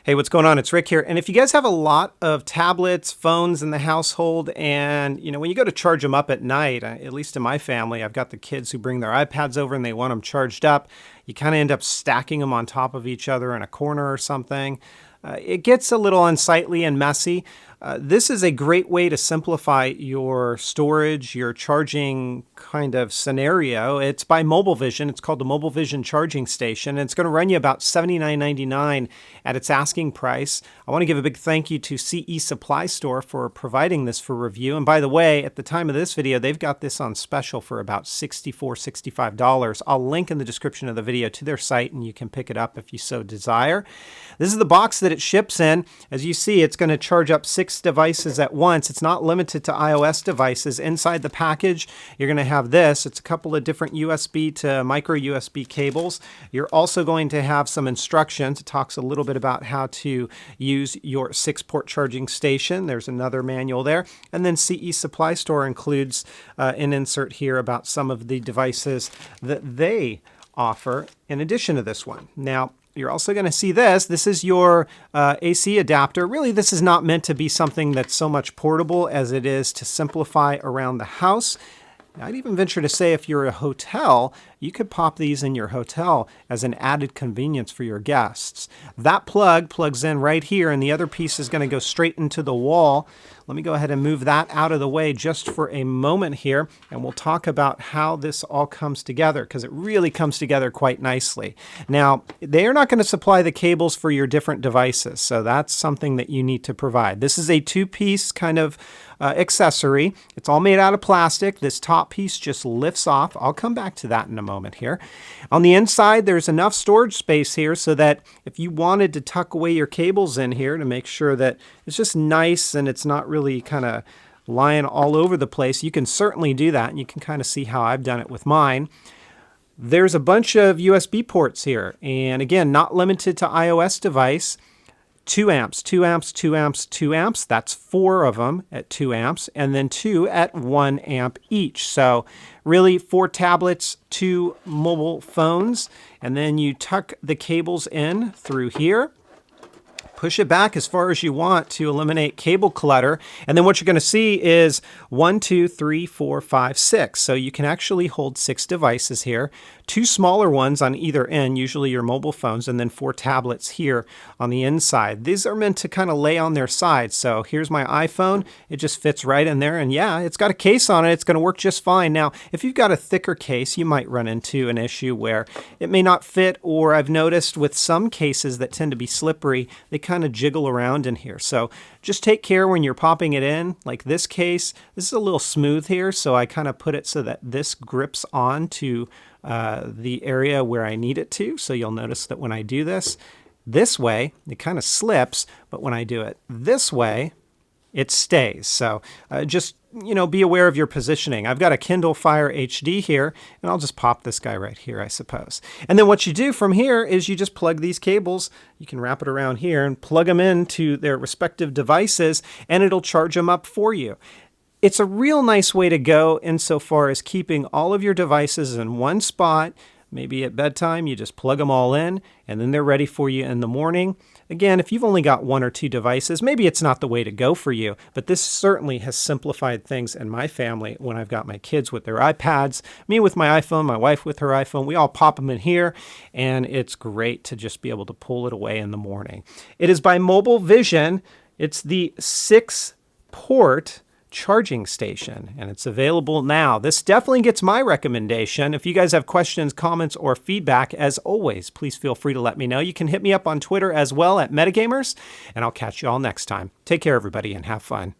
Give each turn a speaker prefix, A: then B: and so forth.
A: Hey, what's going on? It's Rick here. And if you guys have a lot of tablets, phones in the household, and when you go to charge them up at night, at least in my family, I've got the kids who bring their iPads over and they want them charged up. You kind of end up stacking them on top of each other in a corner or something. It gets a little unsightly and messy. This is a great way to simplify your storage, your charging kind of scenario. It's by Mobile Vision. It's called the Mobile Vision Charging Station, and it's going to run you about $79.99 at its asking price. I want to give a big thank you to CE Supply Store for providing this for review. And by the way, at the time of this video, they've got this on special for about $64, $65. I'll link in the description of the video to their site, and you can pick it up if you so desire. This is the box that it ships in. As you see, it's going to charge up 6 devices at once. It's not limited to iOS devices. Inside the package, you're going to have this. It's a couple of different USB to micro USB cables. You're also going to have some instructions. It talks a little bit about how to use your 6-port charging station. There's another manual there. And then CE Supply Store includes an insert here about some of the devices that they offer in addition to this one. Now, you're also going to see this. This is your AC adapter. Really, this is not meant to be something that's so much portable as it is to simplify around the house. I'd even venture to say if you're a hotel, you could pop these in your hotel as an added convenience for your guests. That plug plugs in right here, and the other piece is going to go straight into the wall. Let me go ahead and move that out of the way just for a moment here, and we'll talk about how this all comes together, because it really comes together quite nicely. Now, they are not going to supply the cables for your different devices, so that's something that you need to provide. This is a 2-piece kind of accessory. It's all made out of plastic. This top piece just lifts off. I'll come back to that in a moment here. On the inside, there's enough storage space here so that if you wanted to tuck away your cables in here to make sure that it's just nice and it's not really kind of lying all over the place, you can certainly do that. And you can kind of see how I've done it with mine. There's a bunch of USB ports here. And again, not limited to iOS device. 2 amps, 2 amps, 2 amps, 2 amps. That's 4 of them at 2 amps, and then 2 at 1 amp each. So really 4 tablets, 2 mobile phones, and then you tuck the cables in through here. Push it back as far as you want to eliminate cable clutter. And then what you're going to see is 1, 2, 3, 4, 5, 6. So you can actually hold 6 devices here. 2 smaller ones on either end, usually your mobile phones, and then 4 tablets here on the inside. These are meant to kind of lay on their sides. So here's my iPhone. It just fits right in there. And yeah, it's got a case on it. It's going to work just fine. Now, if you've got a thicker case, you might run into an issue where it may not fit, or I've noticed with some cases that tend to be slippery, they kind of jiggle around in here. So just take care when you're popping it in. Like this case, this is a little smooth here, so I kind of put it so that this grips on to the area where I need it to. So you'll notice that when I do this way, it kind of slips, but when I do it this way, it stays. So just be aware of your positioning. I've got a Kindle Fire HD here, and I'll just pop this guy right here, I suppose. And then what you do from here is you just plug these cables. You can wrap it around here and plug them into their respective devices, and it'll charge them up for you. It's a real nice way to go insofar as keeping all of your devices in one spot. Maybe at bedtime, you just plug them all in, and then they're ready for you in the morning. Again, if you've only got 1 or 2 devices, maybe it's not the way to go for you, but this certainly has simplified things in my family when I've got my kids with their iPads, me with my iPhone, my wife with her iPhone. We all pop them in here, and it's great to just be able to pull it away in the morning. It is by Mobile Vision. It's the 6-port charging station, and it's available now. This definitely gets my recommendation. If you guys have questions, comments, or feedback, as always, please feel free to let me know. You can hit me up on Twitter as well at Metagamers, and I'll catch you all next time. Take care, everybody, and have fun.